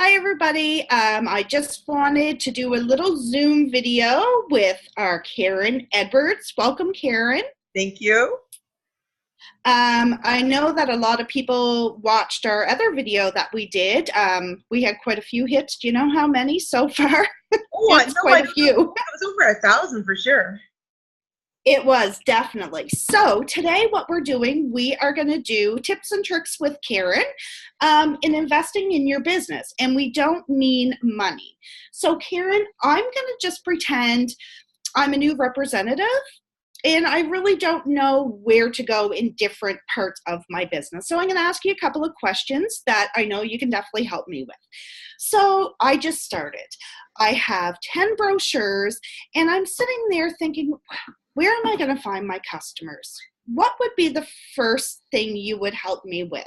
Hi, everybody. I just wanted to do a little Zoom video with our Karen Edwards. Welcome, Karen. Thank you. I know that a lot of people watched our other video that we did. We had quite a few hits. Do you know how many so far? Oh, It's no, I quite a don't know. few. It was over 1,000 for sure. It was definitely. So today what we're doing, we are going to do tips and tricks with Karen in investing in your business. And we don't mean money. So Karen, I'm going to just pretend I'm a new representative and I really don't know where to go in different parts of my business. So I'm going to ask you a couple of questions that I know you can definitely help me with. So I just started. I have 10 brochures and I'm sitting there thinking, where am I going to find my customers? What would be the first thing you would help me with?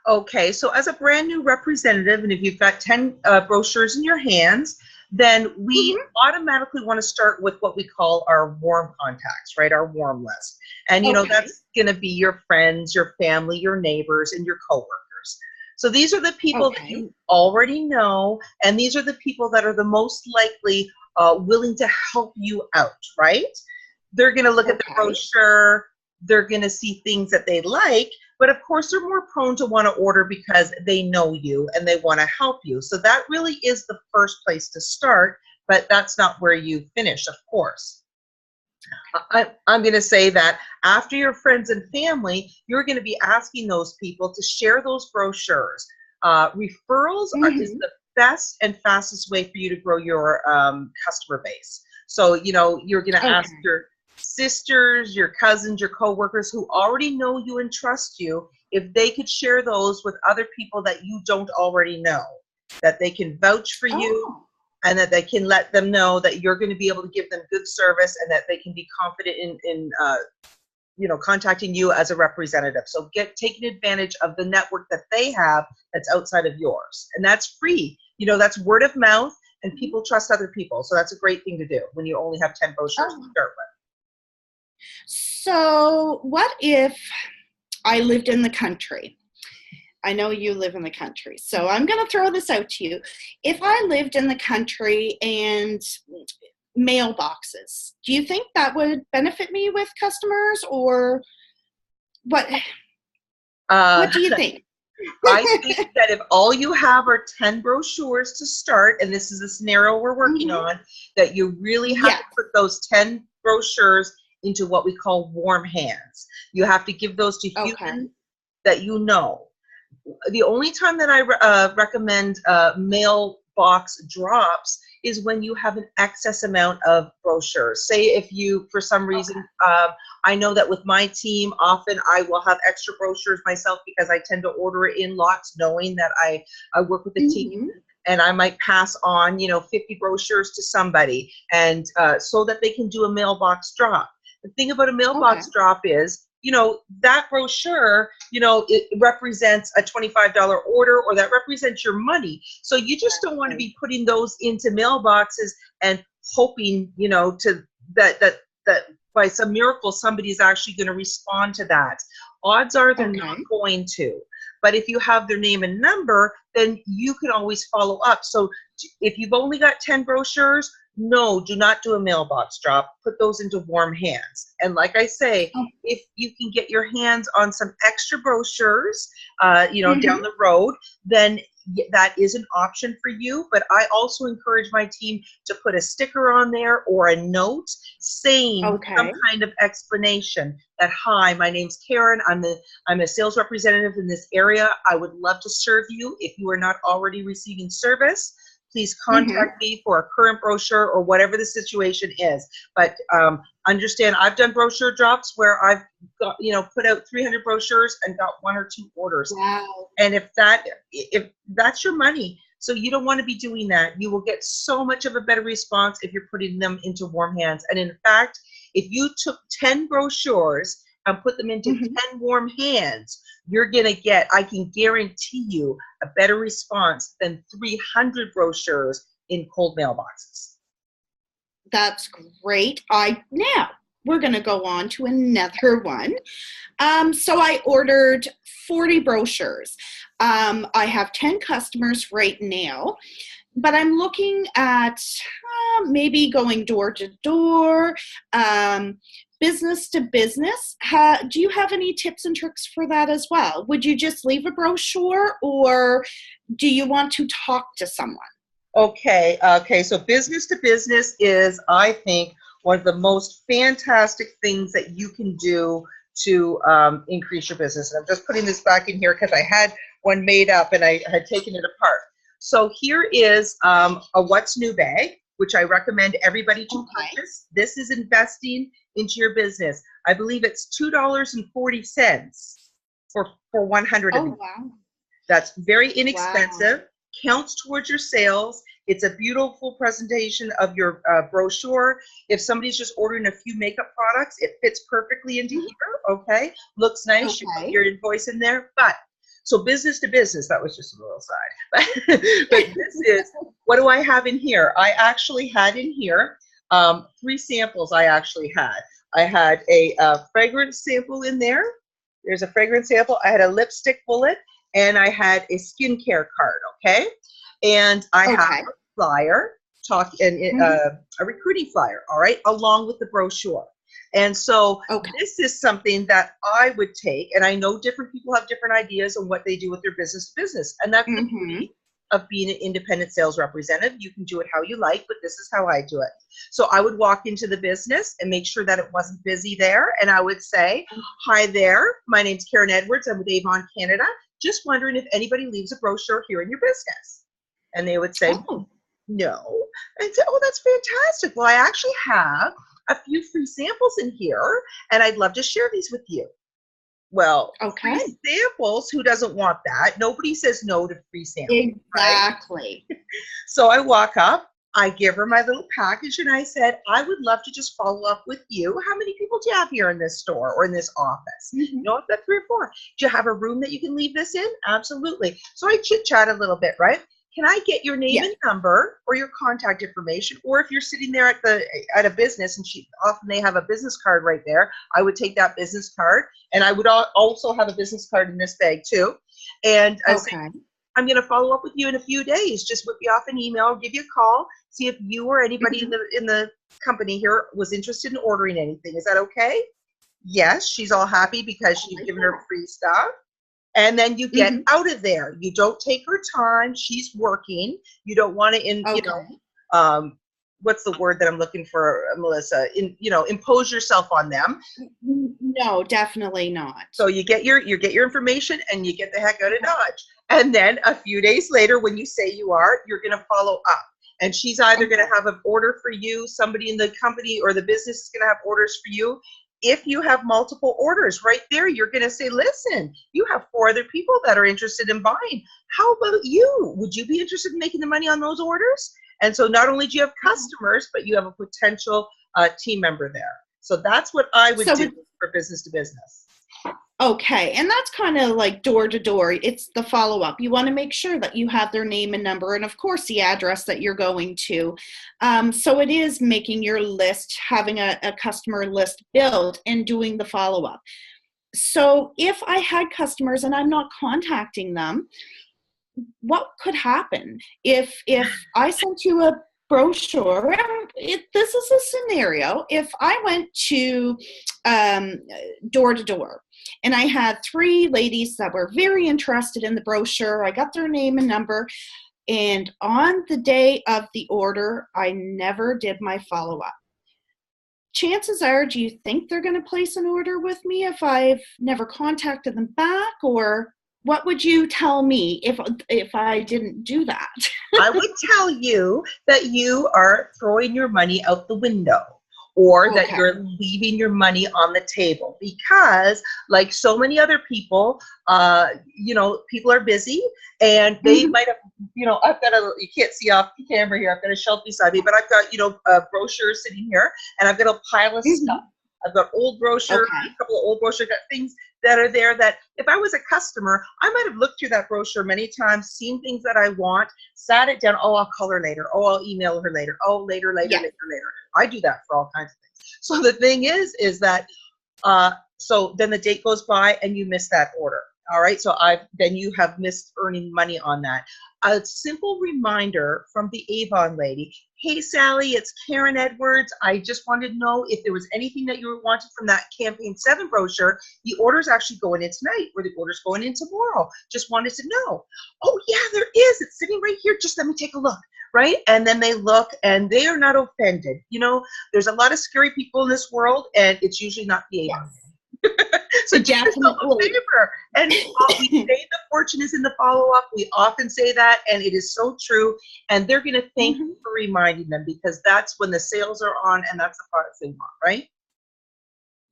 Okay, so as a brand new representative, and if you've got 10 brochures in your hands, then we automatically want to start with what we call our warm contacts, right? Our warm list. And, Okay. that's going to be your friends, your family, your neighbors, and your coworkers. So these are the people that you already know, and these are the people that are the most likely willing to help you out, right? They're going to look at the brochure, they're going to see things that they like, but of course they're more prone to want to order because they know you and they want to help you. So that really is the first place to start, but that's not where you finish, of course. I'm going to say that after your friends and family, you're going to be asking those people to share those brochures. Referrals is the best and fastest way for you to grow your customer base. So, you're going to ask your sisters, your cousins, your coworkers who already know you and trust you, if they could share those with other people that you don't already know, that they can vouch for you and that they can let them know that you're going to be able to give them good service and that they can be confident in contacting you as a representative. So taking advantage of the network that they have that's outside of yours. And that's free. That's word of mouth and people trust other people. So that's a great thing to do when you only have 10 brochures to start with. So what if I lived in the country? I know you live in the country, so I'm going to throw this out to you. If I lived in the country and mailboxes, do you think that would benefit me with customers, or what? What do you think? I think that if all you have are 10 brochures to start, and this is the scenario we're working on, that you really have to put those 10 brochures into what we call warm hands. You have to give those to humans that you know. The only time that I recommend mailbox drops is when you have an excess amount of brochures. Say if you, for some reason, I know that with my team, often I will have extra brochures myself because I tend to order it in lots, knowing that I work with the team. And I might pass on, 50 brochures to somebody, and so that they can do a mailbox drop. The thing about a mailbox drop is, that brochure, it represents a $25 order, or that represents your money. So you just don't want to be putting those into mailboxes and hoping, that by some miracle somebody's actually going to respond to that. Odds are they're not going to. But if you have their name and number, then you can always follow up. So if you've only got 10 brochures, no, do not do a mailbox drop. Put those into warm hands. And like I say, if you can get your hands on some extra brochures, down the road, then that is an option for you. But I also encourage my team to put a sticker on there or a note saying some kind of explanation that, hi, my name's Karen. I'm a sales representative in this area. I would love to serve you. If you are not already receiving service, please contact me for a current brochure or whatever the situation is. But understand, I've done brochure drops where I've got, put out 300 brochures and got 1 or 2 orders. Wow. And if that's your money, so you don't want to be doing that. You will get so much of a better response if you're putting them into warm hands. And in fact, if you took 10 brochures and put them into 10 warm hands, you're going to get, I can guarantee you, a better response than 300 brochures in cold mailboxes. That's great. Now, we're going to go on to another one. So I ordered 40 brochures. I have 10 customers right now, but I'm looking at maybe going door to door, business to business. Do you have any tips and tricks for that as well? Would you just leave a brochure, or do you want to talk to someone? Okay, so business to business is, I think, one of the most fantastic things that you can do to increase your business. And I'm just putting this back in here because I had one made up and I had taken it apart. So here is a What's New bag, which I recommend everybody to purchase. This is investing into your business. I believe it's $2.40 for 100 of these. Wow. That's very inexpensive. Wow. Counts towards your sales. It's a beautiful presentation of your brochure. If somebody's just ordering a few makeup products, it fits perfectly into here, okay? Looks nice, you put your invoice in there. But, so business to business, that was just a little side. But this is, what do I have in here? I actually had in here 3 samples I actually had. I had a fragrance sample in there. There's a fragrance sample. I had a lipstick bullet. And I had a skincare card, okay? And I have a flyer, a recruiting flyer, all right, along with the brochure. And so this is something that I would take, and I know different people have different ideas on what they do with their business to business. And that's the beauty of being an independent sales representative. You can do it how you like, but this is how I do it. So I would walk into the business and make sure that it wasn't busy there. And I would say, hi there, my name's Karen Edwards. I'm with Avon, Canada. Just wondering if anybody leaves a brochure here in your business. And they would say, no. And say, oh, that's fantastic. Well, I actually have a few free samples in here, and I'd love to share these with you. Well, free samples, who doesn't want that? Nobody says no to free samples. Exactly. Right? So I walk up, I give her my little package, and I said, I would love to just follow up with you. How many people do you have here in this store or in this office? You know, I've got 3 or 4. Do you have a room that you can leave this in? Absolutely. So I chit-chat a little bit, right? Can I get your name and number or your contact information? Or if you're sitting there at a business, and often they have a business card right there, I would take that business card, and I would also have a business card in this bag too. And I say, I'm going to follow up with you in a few days. Just whip you off an email, give you a call, see if you or anybody in the company here was interested in ordering anything. Is that okay? Yes, she's all happy because she's given her free stuff. And then you get out of there. You don't take her time. She's working. You don't want to, you know, what's the word that I'm looking for, Melissa? Impose yourself on them. No, definitely not. So you get your information and you get the heck out of Dodge. And then a few days later, when you say you're going to follow up. And she's either going to have an order for you, somebody in the company or the business is going to have orders for you. If you have multiple orders right there, you're going to say, listen, you have 4 other people that are interested in buying. How about you? Would you be interested in making the money on those orders? And so not only do you have customers, but you have a potential team member there. So that's what I would do for business to business. Okay, and that's kind of like door to door. It's the follow-up. You want to make sure that you have their name and number, and of course the address that you're going to. So it is making your list, having a customer list built, and doing the follow-up. So if I had customers and I'm not contacting them, what could happen if I sent you a brochure? This is a scenario. If I went to door to door and I had 3 ladies that were very interested in the brochure, I got their name and number, and on the day of the order, I never did my follow-up. Chances are, do you think they're going to place an order with me if I've never contacted them back? Or what would you tell me if I didn't do that? I would tell you that you are throwing your money out the window, or that you're leaving your money on the table, because like so many other people, people are busy and they might have, I've got you can't see off the camera here, I've got a shelf beside me, but I've got, a brochure sitting here, and I've got a pile of stuff. I've got old brochures, a couple of old brochures, got things that are there that if I was a customer, I might have looked through that brochure many times, seen things that I want, sat it down. Oh, I'll call her later. Oh, I'll email her later. Oh, later. I do that for all kinds of things. So the thing is that so then the date goes by and you miss that order. All right, so then you have missed earning money on that. A simple reminder from the Avon lady: hey Sally, it's Karen Edwards. I just wanted to know if there was anything that you wanted from that campaign 7 brochure. The order's actually going in tonight, or the order's going in tomorrow. Just wanted to know. Oh yeah, there is. It's sitting right here. Just let me take a look. Right? And then they look and they are not offended. You know, there's a lot of scary people in this world, and it's usually not the Avon. Yes. So do yourself a favor. And we say the fortune is in the follow-up. We often say that, and it is so true. And they're going to thank you for reminding them, because that's when the sales are on, and that's the products they want, right?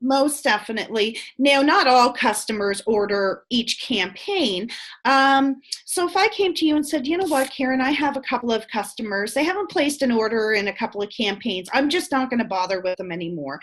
Most definitely. Now, not all customers order each campaign. So if I came to you and said, you know what, Karen, I have a couple of customers. They haven't placed an order in a couple of campaigns. I'm just not going to bother with them anymore.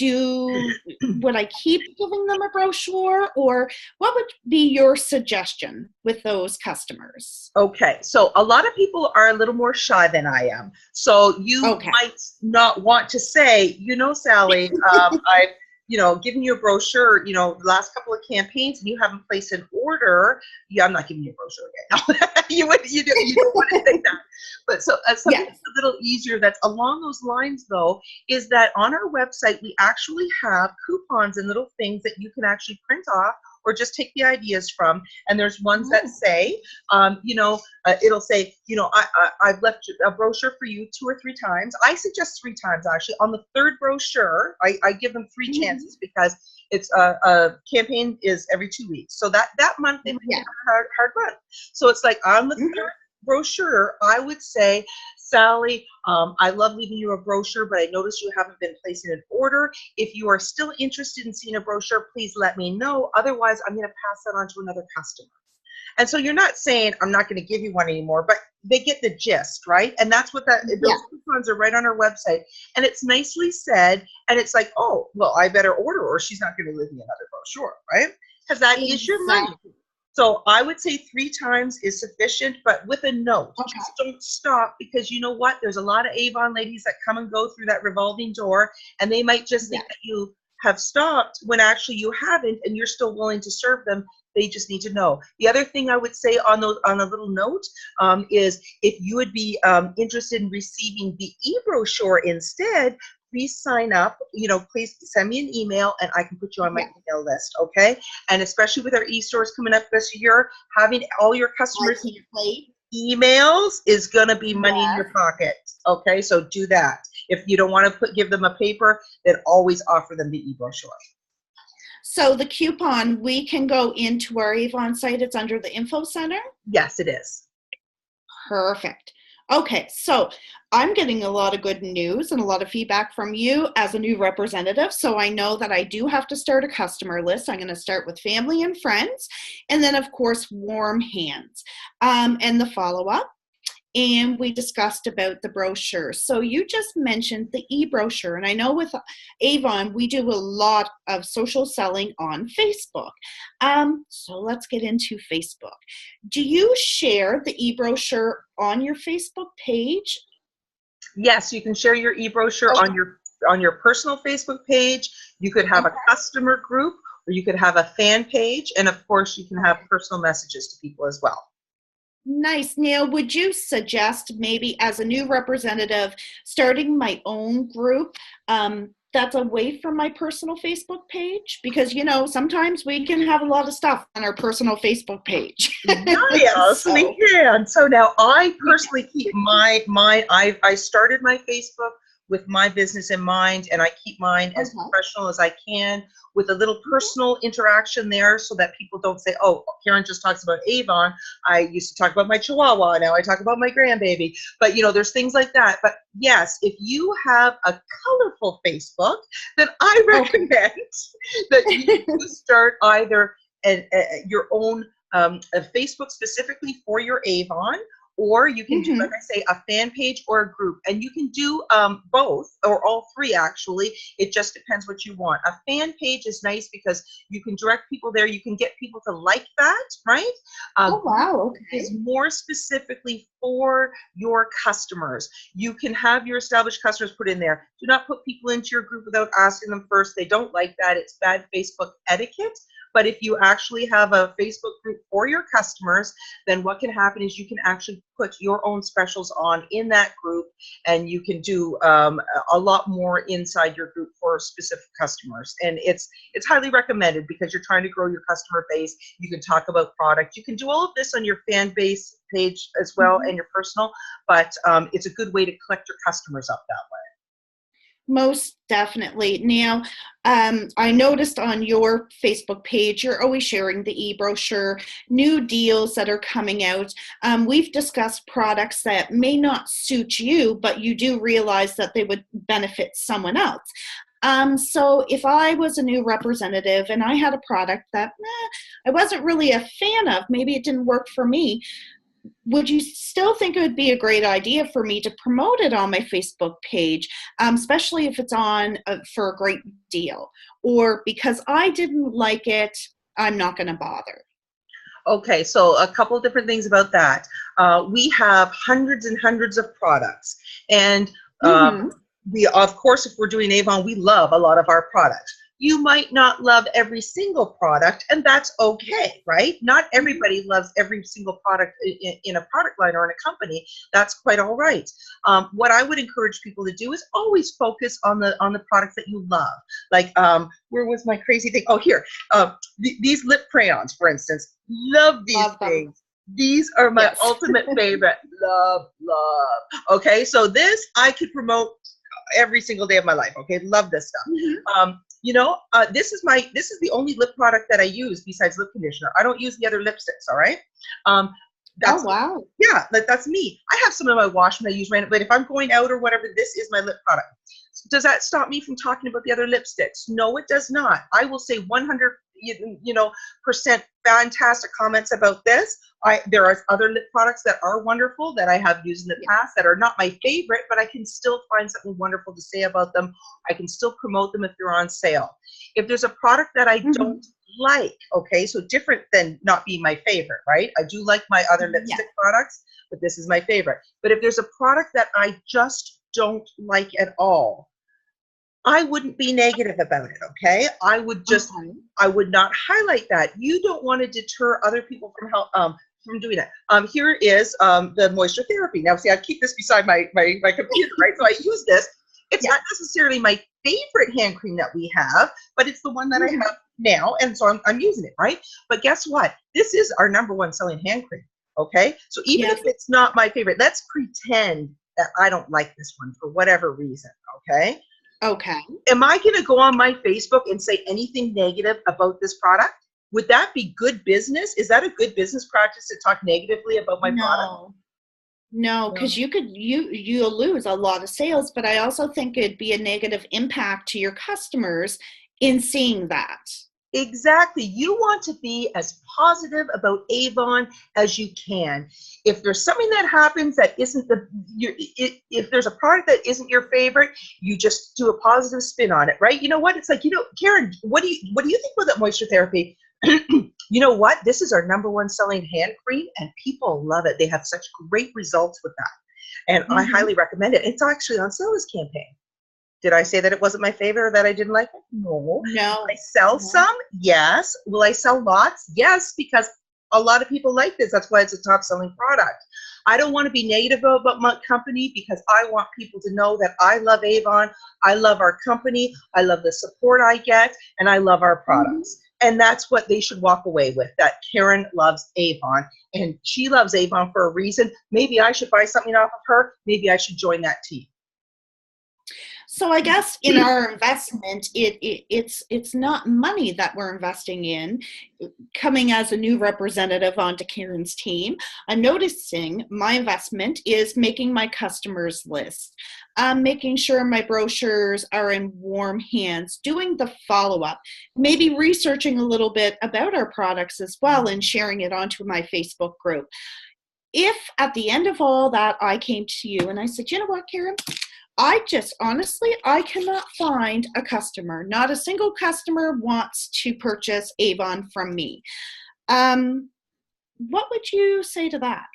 Would I keep giving them a brochure, or what would be your suggestion with those customers? Okay, so a lot of people are a little more shy than I am. So you might not want to say, you know, Sally, I've given you a brochure, the last couple of campaigns, and you haven't placed an order. Yeah, I'm not giving you a brochure again. You don't want to say that. But so something that's a little easier that's along those lines, though, is that on our website, we actually have coupons and little things that you can actually print off or just take the ideas from. And there's ones that say, it'll say, I've left a brochure for you 2 or 3 times. I suggest 3 times, actually. On the 3rd brochure, I give them 3 chances, because it's a campaign is every 2 weeks. So that month they might have a hard month. So it's like on the 3rd brochure, I would say, Sally, I love leaving you a brochure, but I noticed you haven't been placing an order. If you are still interested in seeing a brochure, please let me know. Otherwise, I'm going to pass that on to another customer. And so you're not saying, I'm not going to give you one anymore, but they get the gist, right? And that's what those coupons are right on our website. And it's nicely said. And it's like, oh, well, I better order, or she's not going to leave me another brochure, right? Because that is your money. So I would say 3 times is sufficient, but with a note. Just don't stop, because you know what? There's a lot of Avon ladies that come and go through that revolving door, and they might just think that you have stopped when actually you haven't, and you're still willing to serve them. They just need to know. The other thing I would say on a little note is, if you would be interested in receiving the e-brochure instead, please sign up. Please send me an email, and I can put you on my email list, okay? And especially with our e-stores coming up this year, having all your customers emails is going to be money in your pocket, okay? So do that. If you don't want to give them a paper, then always offer them the e-brochure. So the coupon, we can go into our Avon site. It's under the info center? Yes, it is. Perfect. Okay, so I'm getting a lot of good news and a lot of feedback from you as a new representative. So I know that I do have to start a customer list. I'm going to start with family and friends, and then of course, warm hands, and the follow-up. And we discussed about the brochure. So you just mentioned the e-brochure. And I know with Avon, we do a lot of social selling on Facebook. So let's get into Facebook. Do you share the e-brochure on your Facebook page? Yes, you can share your e-brochure on your personal Facebook page. You could have a customer group, or you could have a fan page. And of course, you can have personal messages to people as well. Nice. Now, would you suggest maybe as a new representative starting my own group that's away from my personal Facebook page? Because, sometimes we can have a lot of stuff on our personal Facebook page. Yes, we can. So now I personally keep I started my Facebook with my business in mind, and I keep mine as professional as I can, with a little personal interaction there, so that people don't say, oh, Karen just talks about Avon. I used to talk about my Chihuahua. Now I talk about my grandbaby. But, there's things like that. But yes, if you have a colorful Facebook, then I recommend that you start either your own a Facebook specifically for your Avon, or you can do, like Mm-hmm. I say, a fan page or a group. And you can do both or all three, actually. It just depends what you want. A fan page is nice because you can direct people there. You can get people to like that, right? A Oh, group wow. is Okay. more specifically for your customers. You can have your established customers put in there. Do not put people into your group without asking them first. They don't like that. It's bad Facebook etiquette. But if you actually have a Facebook group for your customers, then what can happen is you can actually put your own specials on in that group, and you can do a lot more inside your group for specific customers. And it's highly recommended because you're trying to grow your customer base. You can talk about product. You can do all of this on your fan base page as well Mhm. and your personal, but it's a good way to collect your customers up that way. Most definitely. Now, I noticed on your Facebook page, you're always sharing the e-brochure, new deals that are coming out. We've discussed products that may not suit you, but you do realize that they would benefit someone else. So if I was a new representative and I had a product that I wasn't really a fan of, maybe it didn't work for me, would you still think it would be a great idea for me to promote it on my Facebook page, especially if it's on for a great deal? Or because I didn't like it, I'm not going to bother? Okay, so a couple of different things about that. We have hundreds and hundreds of products, and Mm-hmm. we, of course, if we're doing Avon, we love a lot of our products. You might not love every single product, and that's okay, right? Not everybody loves every single product in a product line or in a company. That's quite all right. What I would encourage people to do is always focus on the products that you love. Like, where was my crazy thing? Oh, here. These lip crayons, for instance. Love these Love them. things. These are my Yes. ultimate favorite. Love, love. Okay, so this I could promote every single day of my life. Okay, love this stuff. Hmm. This is the only lip product that I use besides lip conditioner. I don't use the other lipsticks. All right, um, Oh, that's wow. yeah, that's me. I have some in my wash when I use random, but if I'm going out or whatever, this is my lip product. Does that stop me from talking about the other lipsticks? No, it does not. I will say 100 percent fantastic comments about this. There are other lip products that are wonderful that I have used in the Yeah. past that are not my favorite, but I can still find something wonderful to say about them. I can still promote them if they're on sale. If there's a product that I Hmm. don't like, okay, so different than not being my favorite, right? I do like my other Yeah. lipstick products, but this is my favorite. But if there's a product that I just don't like at all, I wouldn't be negative about it, okay? Okay. I would not highlight that. You don't want to deter other people from doing that. Here is the moisture therapy. Now, see, I keep this beside my computer, right? So I use this. It's Yeah. not necessarily my favorite hand cream that we have, but it's the one that I Hmm. have now, and so I'm using it, right? But guess what? This is our number one selling hand cream, okay? So even if Yes. it's not my favorite, let's pretend that I don't like this one for whatever reason, okay? Okay. Am I going to go on my Facebook and say anything negative about this product? Would that be good business? Is that a good business practice to talk negatively about my product? No. No, because No. you'll lose a lot of sales, but I also think it'd be a negative impact to your customers in seeing that. Exactly. You want to be as positive about Avon as you can. If there's something that happens that isn't if there's a product that isn't your favorite, you just do a positive spin on it, right? You know what? It's like, Karen, what do you think about that moisture therapy? You know what? This is our number one selling hand cream, and people love it. They have such great results with that, and I Hmm. highly recommend it. It's actually on sale this campaign. Did I say that it wasn't my favorite or that I didn't like it? No. Will I No. sell No. some? Yes. Will I sell lots? Yes, because a lot of people like this. That's why it's a top selling product. I don't want to be negative about my company because I want people to know that I love Avon. I love our company. I love the support I get, and I love our Hmm. products. And that's what they should walk away with, that Karen loves Avon. And she loves Avon for a reason. Maybe I should buy something off of her. Maybe I should join that team. So I guess in our investment, it's not money that we're investing in. Coming as a new representative onto Karen's team, I'm noticing my investment is making my customers list, making sure my brochures are in warm hands, doing the follow-up, maybe researching a little bit about our products as well and sharing it onto my Facebook group. if at the end of all that I came to you and I said, you know what, Karen, I just honestly, I cannot find a customer. Not a single customer wants to purchase Avon from me. What would you say to that?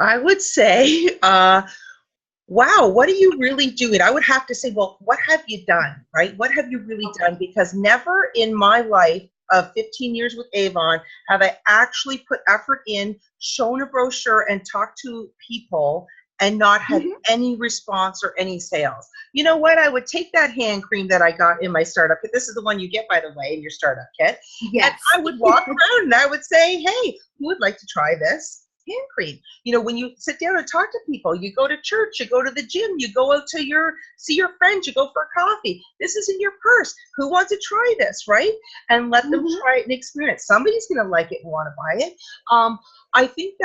I would say, wow, what are you really doing? I would have to say, well, what have you done, right? What have you really done? Because never in my life of 15 years with Avon have I actually put effort in, shown a brochure, and talked to people and not had Mm-hmm. any response or any sales. You know what? I would take that hand cream that I got in my startup kit. This is the one you get, by the way, in your startup kit. And Yes. I would walk around and I would say, hey, who would like to try this hand cream? You know, when you sit down and talk to people, you go to church, you go to the gym, you go out to see your friends, you go for a coffee. This is in your purse. Who wants to try this, right? And let them Mm-hmm. try it and experience. Somebody's going to like it and want to buy it. I think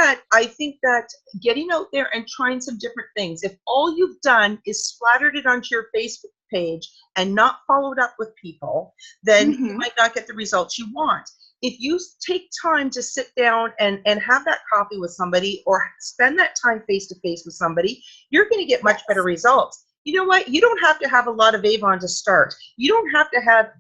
that getting out there and trying some different things. If all you've done is splattered it onto your Facebook page and not followed up with people, then you Mm-hmm. might not get the results you want. If you take time to sit down and have that coffee with somebody or spend that time face to face with somebody, you're going to get much better Yes. results. You know what? You don't have to have a lot of Avon to start. You don't have to have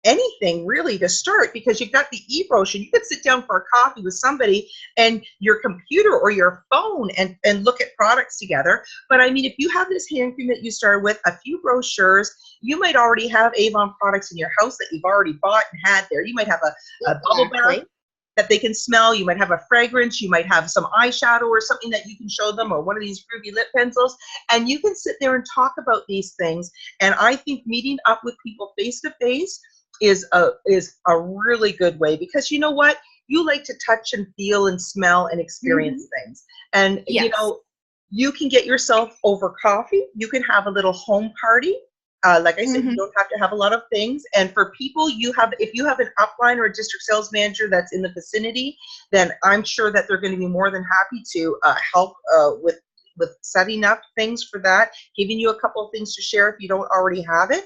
anything really to start, because you've got the e-brochure. You could sit down for a coffee with somebody and your computer or your phone and look at products together. But I mean, if you have this hand cream that you started with, a few brochures, you might already have Avon products in your house that you've already bought and had there. You might have a bubble bath Exactly. that they can smell. You might have a fragrance. You might have some eyeshadow or something that you can show them, or one of these ruby lip pencils. And you can sit there and talk about these things. And I think meeting up with people face to face is a really good way, because you know what? You like to touch and feel and smell and Mm-hmm. experience things. And Yes. you can get yourself over coffee. You can have a little home party. Like I said, you Mm-hmm. don't have to have a lot of things. And for people, if you have an upline or a district sales manager that's in the vicinity, then I'm sure that they're going to be more than happy to help with setting up things for that, giving you a couple of things to share if you don't already have it.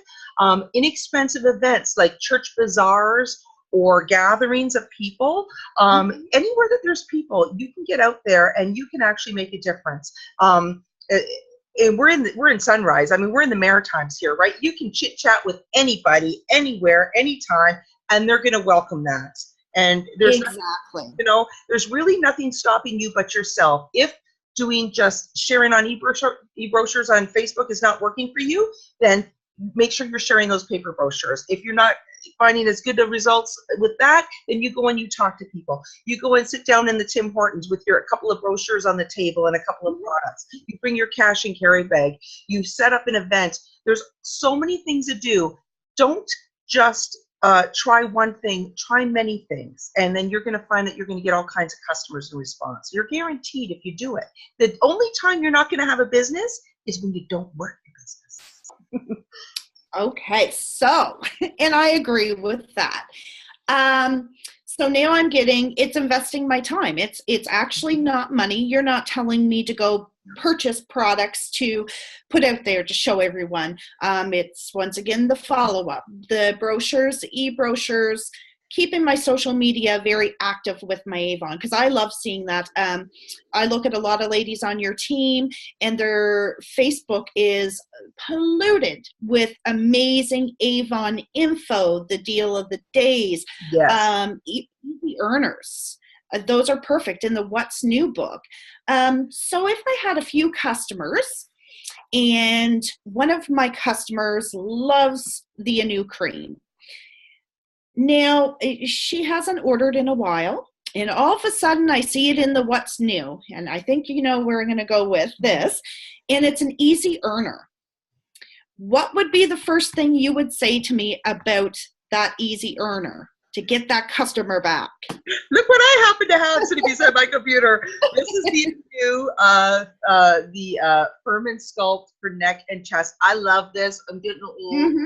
Inexpensive events like church bazaars or gatherings of people, Mm-hmm. anywhere that there's people, you can get out there and you can actually make a difference. Uh, and we're in Sunrise. I mean, we're in the Maritimes here, right? You can chit chat with anybody, anywhere, anytime, and they're going to welcome that. And Exactly. there's really nothing stopping you but yourself. If doing just sharing on e-brochures on Facebook is not working for you, then make sure you're sharing those paper brochures. If you're not finding as good of results with that, then you go and you talk to people. You go and sit down in the Tim Hortons with a couple of brochures on the table and a couple of products. You bring your cash and carry bag. You set up an event. There's so many things to do. Don't just try one thing, try many things, and then you're going to find that you're going to get all kinds of customers in response. You're guaranteed if you do it. The only time you're not going to have a business is when you don't work your business. Okay, so, and I agree with that. Um, so now I'm getting, it's investing my time. It's actually not money. You're not telling me to go purchase products to put out there to show everyone. It's once again the follow-up, the brochures, the e-brochures, keeping my social media very active with my Avon, because I love seeing that. I look at a lot of ladies on your team and their Facebook is polluted with amazing Avon info, the deal of the days, Yes. easy earners. Those are perfect in the What's New book. So if I had a few customers, and one of my customers loves the Anu cream. Now, she hasn't ordered in a while, and all of a sudden I see it in the What's New, and I think you know where I'm going to go with this, and it's an easy earner. What would be the first thing you would say to me about that easy earner to get that customer back? Look what I happen to have sitting beside my computer. This is the new Firm and Sculpt for neck and chest. I love this. I'm getting old, Mm-hmm.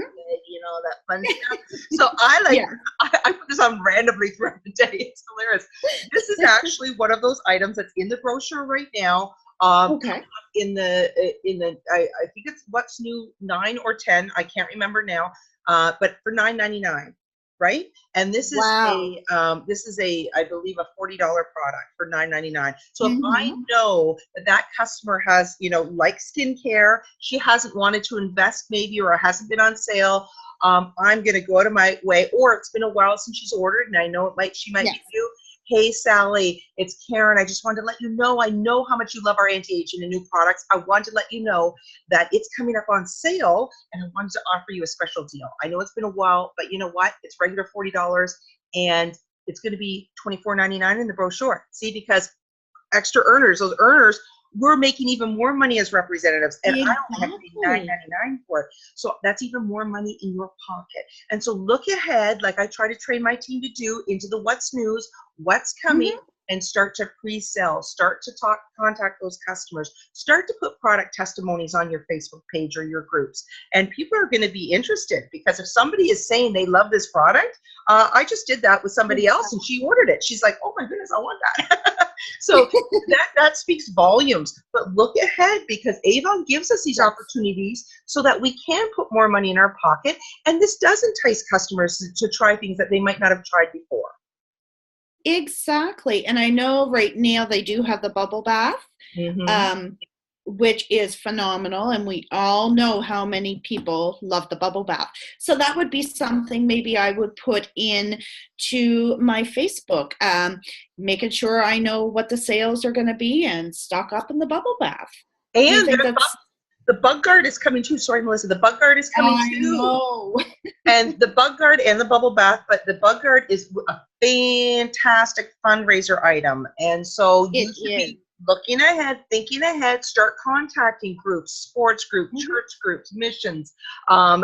that fun stuff. So I like, Yeah. I put this on randomly throughout the day. It's hilarious. This is actually one of those items that's in the brochure right now. Okay. I think it's What's New 9 or 10. I can't remember now. But for $9.99. right? And Wow. this is a, I believe, a $40 product for $9.99. So if I Mm-hmm. know that that customer has, you know, like skincare, she hasn't wanted to invest maybe, or it hasn't been on sale, I'm going to go out of my way, or it's been a while since she's ordered and I know she might Yes. be new. Hey, Sally, it's Karen. I just wanted to let you know, I know how much you love our anti-aging and new products. I wanted to let you know that it's coming up on sale and I wanted to offer you a special deal. I know it's been a while, but you know what? It's regular $40 and it's going to be $24.99 in the brochure. See, because extra earners, those earners, we're making even more money as representatives, and I only have to pay Exactly. $9.99 for it. So that's even more money in your pocket. And so look ahead, like I try to train my team to do, into the what's news, what's coming, Mm-hmm. and start to pre-sell, start to contact those customers, start to put product testimonies on your Facebook page or your groups. And people are going to be interested, because if somebody is saying they love this product, I just did that with somebody else and she ordered it. She's like, oh my goodness, I want that. So that speaks volumes. But look ahead, because Avon gives us these Yes. opportunities so that we can put more money in our pocket, and this does entice customers to try things that they might not have tried before. Exactly. And I know right now they do have the bubble bath, Mm-hmm. um, which is phenomenal. And we all know how many people love the bubble bath. So that would be something maybe I would put in to my Facebook, making sure I know what the sales are going to be and stock up in the bubble bath. Do you And think that's, the bug guard is coming too. Sorry, Melissa. The bug guard is coming I too. know. And the bug guard and the bubble bath, but the bug guard is a fantastic fundraiser item. And so It you should is. be looking ahead, thinking ahead, start contacting groups, sports groups, Mhm. church groups, missions,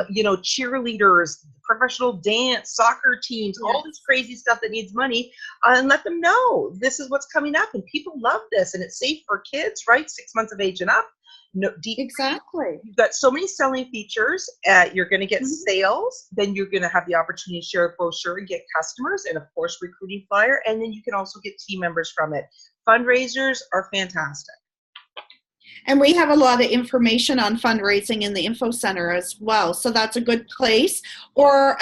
you know, cheerleaders, professional dance, soccer teams, all this Yes. crazy stuff that needs money, and let them know this is what's coming up. And people love this, and it's safe for kids, right? 6 months of age and up. No deep freeze. Exactly. You've got so many selling features. You're going to get Mhm. sales. Then you're going to have the opportunity to share a brochure and get customers, and of course, recruiting flyer. And then you can also get team members from it. Fundraisers are fantastic. And we have a lot of information on fundraising in the info center as well. So that's a good place. Or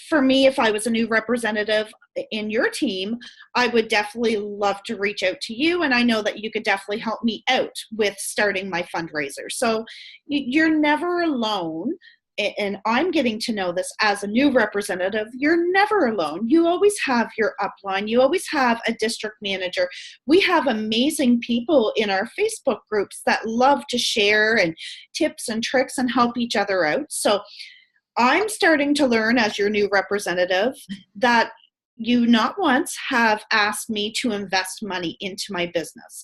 for me, if I was a new representative in your team, I would definitely love to reach out to you. And I know that you could definitely help me out with starting my fundraiser. So you're never alone. And I'm getting to know this as a new representative. You're never alone. You always have your upline. You always have a district manager. We have amazing people in our Facebook groups that love to share and tips and tricks and help each other out. So I'm starting to learn as your new representative that you not once have asked me to invest money into my business.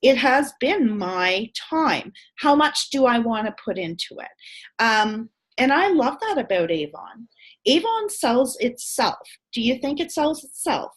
It has been my time. How much do I want to put into it? And I love that about Avon. Avon sells itself. Do you think it sells itself?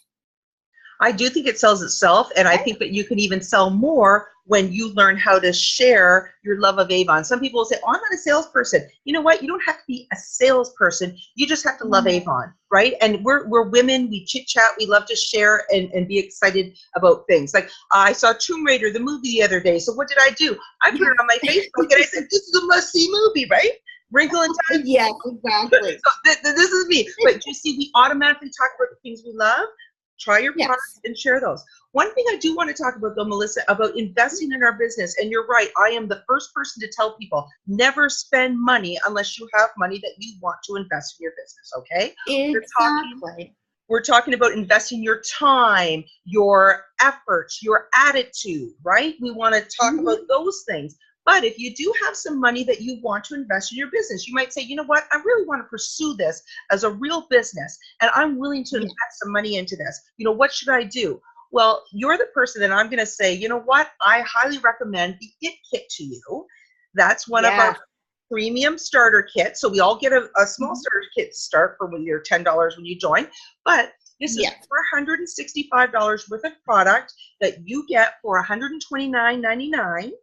I do think it sells itself, and I think that you can even sell more when you learn how to share your love of Avon. Some people will say, oh, I'm not a salesperson. You know what? You don't have to be a salesperson. You just have to love Avon, right? And we're women. We chit chat. We love to share and be excited about things. Like I saw Tomb Raider, the movie, the other day. So what did I do? I put it on my Facebook and I said, this is a must-see movie, right? Wrinkle in Time. Yes, exactly. So this is me. But you see, we automatically talk about the things we love. Try your products Yes. and share those. One thing I do want to talk about, though, Melissa, about investing in our business, and you're right, I am the first person to tell people, never spend money unless you have money that you want to invest in your business, okay? We're talking, Exactly. we're talking about investing your time, your efforts, your attitude, right? We want to talk about Mhm. those things. But if you do have some money that you want to invest in your business, you might say, you know what, I really want to pursue this as a real business, and I'm willing to Yes. invest some money into this. You know, what should I do? Well, you're the person that I'm going to say, you know what, I highly recommend the It Kit to you. That's one of our Yes. premium starter kits. So we all get a small Mhm. starter kit to start for when you're $10 when you join. But this is Yes. $465 worth of product that you get for $129.99.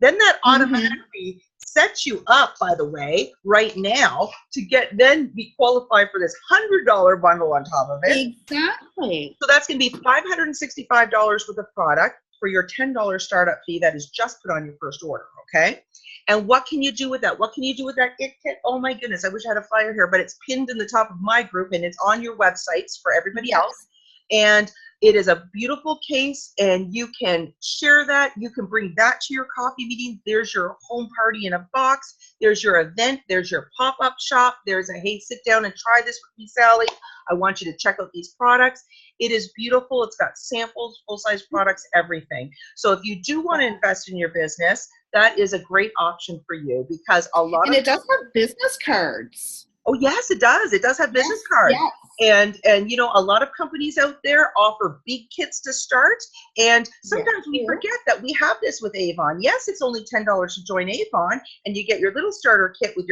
Then that Mhm. automatically sets you up, by the way, right now to then be qualified for this $100 bundle on top of it. Exactly. So that's going to be $565 worth of product, for your $10 startup fee that is just put on your first order, okay? And what can you do with that? What can you do with that gift kit? Oh my goodness, I wish I had a flyer here, but it's pinned in the top of my group and it's on your websites for everybody else. And it is a beautiful case, and you can share that. You can bring that to your coffee meeting. There's your home party in a box. There's your event. There's your pop-up shop. There's a, hey, sit down and try this with me, Sally. I want you to check out these products. It is beautiful. It's got samples, full-size products, everything. So if you do want to invest in your business, that is a great option for you, because a lot and it does have business cards. Oh, yes, it does. It does have business cards. Yes. And you know, a lot of companies out there offer big kits to start. And sometimes we forget that we have this with Avon. Yes, it's only $10 to join Avon, and you get your little starter kit with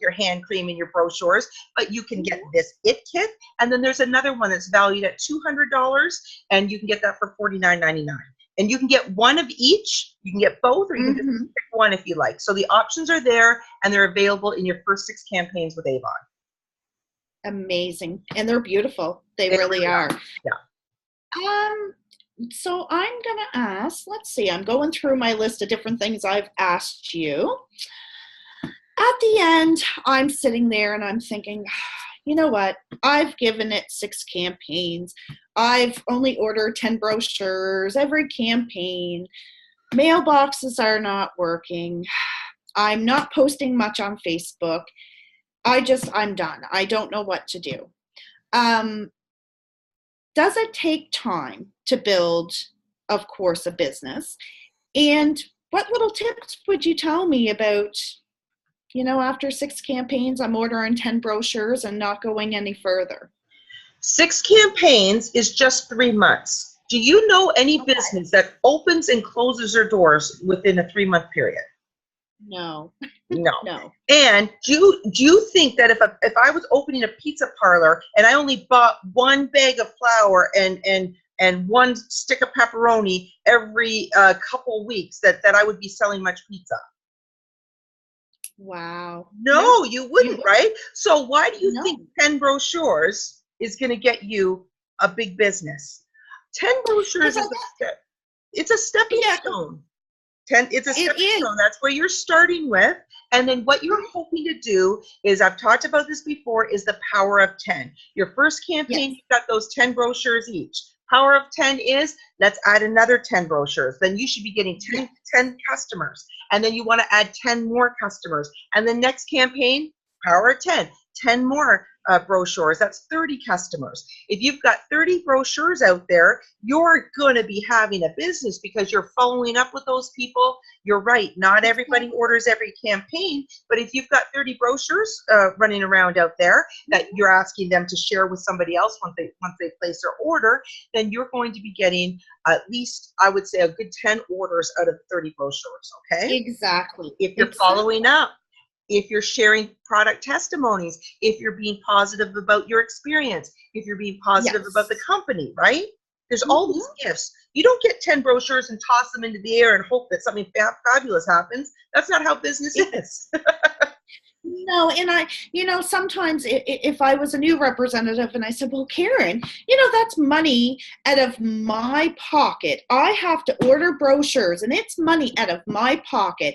your hand cream and your brochures, but you can get this IT kit. And then there's another one that's valued at $200, and you can get that for $49.99. And you can get one of each. You can get both, or you can just pick one if you like. So the options are there, and they're available in your first 6 campaigns with Avon. Amazing. And they're beautiful. They really are. Yeah. So I'm going to ask, let's see, I'm going through my list of different things I've asked you. At the end, I'm sitting there and I'm thinking, you know what? I've given it 6 campaigns. I've only ordered 10 brochures every campaign. Mailboxes are not working. I'm not posting much on Facebook. I'm done. I don't know what to do. Does it take time to build, of course, a business? And what little tips would you tell me about, you know, after 6 campaigns, I'm ordering 10 brochures and not going any further? 6 campaigns is just 3 months. Do you know any business that opens and closes their doors within a 3-month period? No. No. And do you think that if I was opening a pizza parlor and I only bought 1 bag of flour and 1 stick of pepperoni every couple weeks, that I would be selling much pizza? Wow. No, you wouldn't, right? So why do you think 10 brochures is going to get you a big business? 10 brochures is it's a stepping stone. It's a stepping stone. That's where you're starting with. And then what you're hoping to do is, I've talked about this before, is the power of 10. Your first campaign, you've got those 10 brochures each. Power of 10 is, let's add another 10 brochures. Then you should be getting 10 customers. And then you want to add 10 more customers. And the next campaign, power of 10 more brochures. That's 30 customers. If you've got 30 brochures out there, you're going to be having a business because you're following up with those people. You're right. Not everybody orders every campaign, but if you've got 30 brochures running around out there that you're asking them to share with somebody else once they place their order, then you're going to be getting at least, I would say, a good 10 orders out of 30 brochures. Okay. Exactly. If you're following up, if you're sharing product testimonies, if you're being positive about your experience, if you're being positive about the company, right? There's all these gifts. You don't get 10 brochures and toss them into the air and hope that something fabulous happens. That's not how business is. No, and sometimes if I was a new representative and I said, well, Karen, that's money out of my pocket. I have to order brochures and it's money out of my pocket.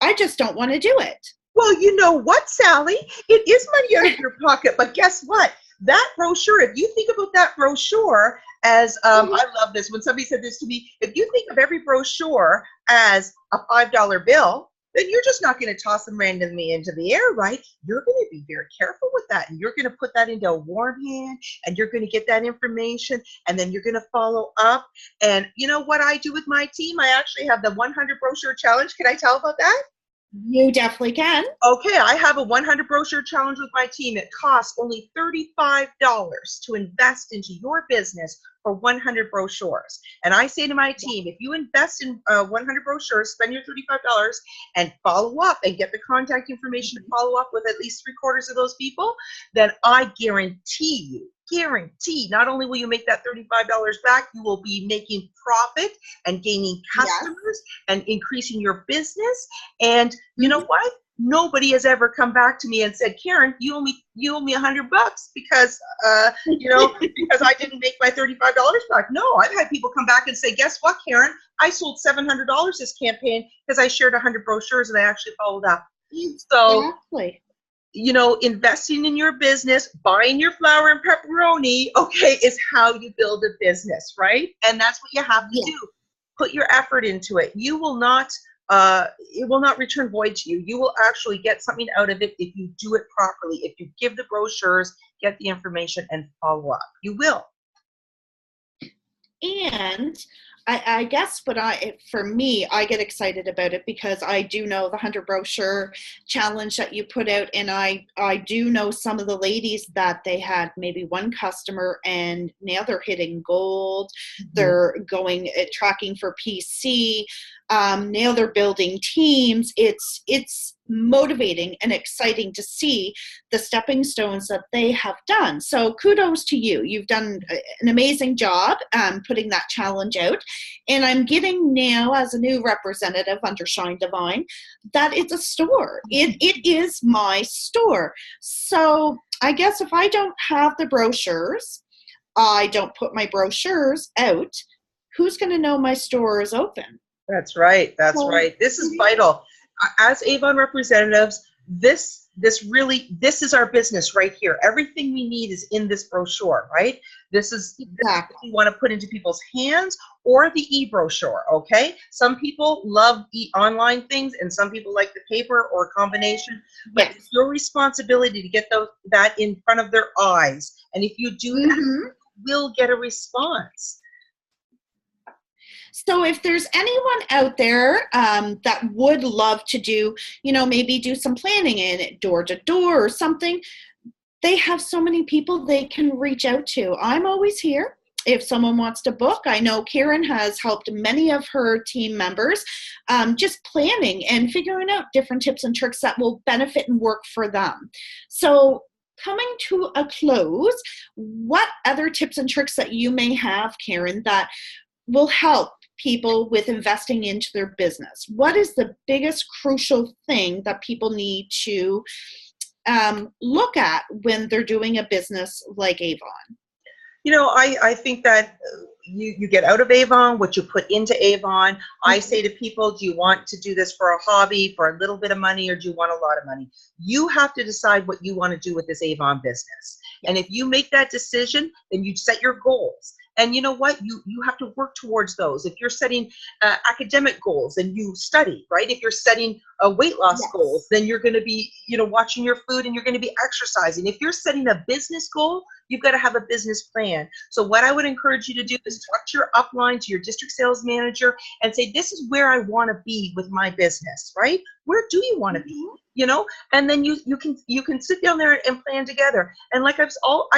I just don't want to do it. Well, you know what, Sally? It is money out of your pocket, but guess what? That brochure, if you think about that brochure as, I love this, when somebody said this to me, if you think of every brochure as a $5 bill, then you're just not going to toss them randomly into the air, right? You're going to be very careful with that, and you're going to put that into a warm hand, and you're going to get that information, and then you're going to follow up. And you know what I do with my team? I actually have the 100 brochure challenge. Can I tell about that? You definitely can. Okay, I have a 100 brochure challenge with my team. It costs only $35 to invest into your business for 100 brochures. And I say to my team, if you invest in 100 brochures, spend your $35 and follow up and get the contact information to follow up with at least 3/4 of those people, then I guarantee, not only will you make that $35 back, you will be making profit and gaining customers and increasing your business. And you know what? nobody has ever come back to me and said, Karen, you owe me $100 because, because I didn't make my $35 back. No, I've had people come back and say, guess what, Karen? I sold $700 this campaign because I shared 100 brochures and I actually followed up. So, exactly. Investing in your business, buying your flour and pepperoni, okay, is how you build a business, right? And that's what you have to do. Put your effort into it. You will not, it will not return void to you. You will actually get something out of it if you do it properly. If you give the brochures, get the information, and follow up. You will. And I guess for me, I get excited about it because I do know the 100 brochure challenge that you put out. And I do know some of the ladies that they had maybe one customer and now they're hitting gold. Mm-hmm. They're going tracking for PC. Now they're building teams. It's motivating and exciting to see the stepping stones that they have done. So kudos to you. You've done an amazing job putting that challenge out. And I'm getting now, as a new representative under Shine Divine, that it's a store. It is my store. So I guess if I don't have the brochures, I don't put my brochures out, who's going to know my store is open? That's right. That's right. This is vital. As Avon representatives, this is our business right here. Everything we need is in this brochure, right? This is what we want to put into people's hands, or the e-brochure, okay? Some people love online things and some people like the paper or a combination, but it's your responsibility to get that in front of their eyes. And if you do that, you will get a response. So if there's anyone out there that would love to do, maybe do some planning in it, door to door or something, they have so many people they can reach out to. I'm always here if someone wants to book. I know Karen has helped many of her team members just planning and figuring out different tips and tricks that will benefit and work for them. So coming to a close, what other tips and tricks that you may have, Karen, that will help people with investing into their business? What is the biggest crucial thing that people need to look at when they're doing a business like Avon? I think that you get out of Avon what you put into Avon. I say to people, do you want to do this for a hobby, for a little bit of money, or do you want a lot of money? You have to decide what you want to do with this Avon business. And if you make that decision, then you set your goals. And you know what? You have to work towards those. If you're setting academic goals, then you study, right? If you're setting weight loss goals, then you're going to be, watching your food and you're going to be exercising. If you're setting a business goal, you've got to have a business plan. So what I would encourage you to do is talk to your upline, to your district sales manager, and say, this is where I want to be with my business, right? Where do you want to be? And then you can sit down there and plan together. And like I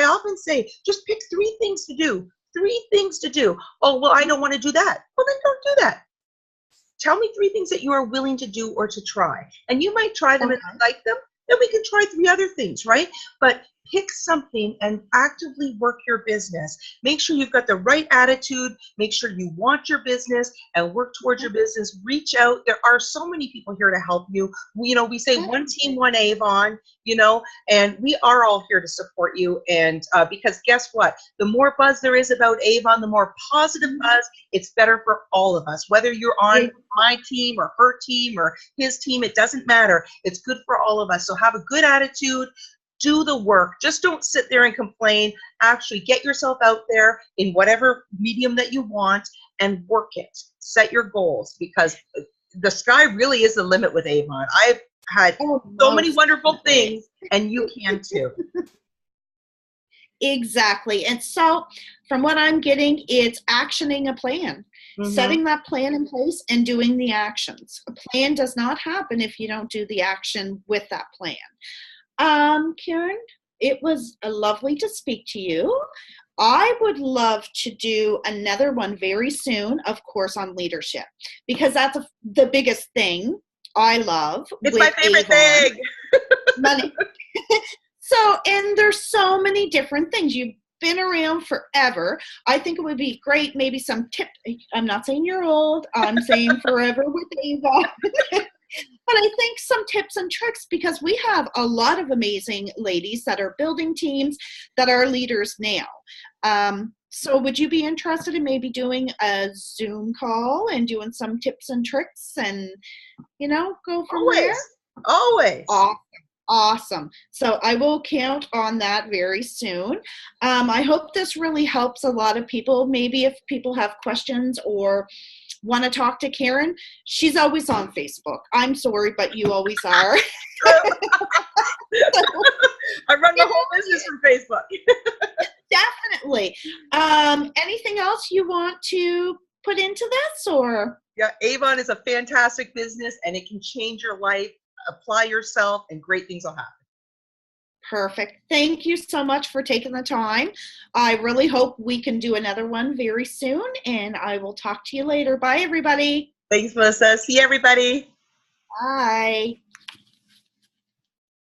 often say, just pick 3 things to do. 3 things to do. Oh, well, I don't want to do that. Well, then don't do that. Tell me 3 things that you are willing to do or to try. And you might try them and like them. Then we can try 3 other things, right? But pick something and actively work your business. Make sure you've got the right attitude. Make sure you want your business and work towards your business. Reach out. There are so many people here to help you. We say one team, one Avon, and we are all here to support you. And because guess what? The more buzz there is about Avon, the more positive buzz, it's better for all of us. Whether you're on my team or her team or his team, it doesn't matter. It's good for all of us. So have a good attitude. Do the work. Just don't sit there and complain. Actually get yourself out there in whatever medium that you want and work it. Set your goals, because the sky really is the limit with Avon. I've had so many wonderful things, and you can too. Exactly. And so from what I'm getting, it's actioning a plan. Setting that plan in place and doing the actions. A plan does not happen if you don't do the action with that plan. Karen, it was lovely to speak to you. I would love to do another one very soon, of course, on leadership, because that's the biggest thing I love. It's my favorite thing. Money. So, and there's so many different things. You've been around forever. I think it would be great, maybe some tip. I'm not saying you're old. I'm saying forever with Avon. But I think some tips and tricks, because we have a lot of amazing ladies that are building teams that are leaders now. So would you be interested in maybe doing a Zoom call and doing some tips and tricks and, go from there? Always. Awesome. So I will count on that very soon. I hope this really helps a lot of people. Maybe if people have questions or want to talk to Karen, she's always on Facebook. I'm sorry, but you always are. I run the whole business from Facebook. Definitely. Anything else you want to put into this, or? Yeah, Avon is a fantastic business and it can change your life. Apply yourself and great things will happen. Perfect. Thank you so much for taking the time. I really hope we can do another one very soon, and I will talk to you later. Bye, everybody. Thanks, Melissa. See everybody. Bye.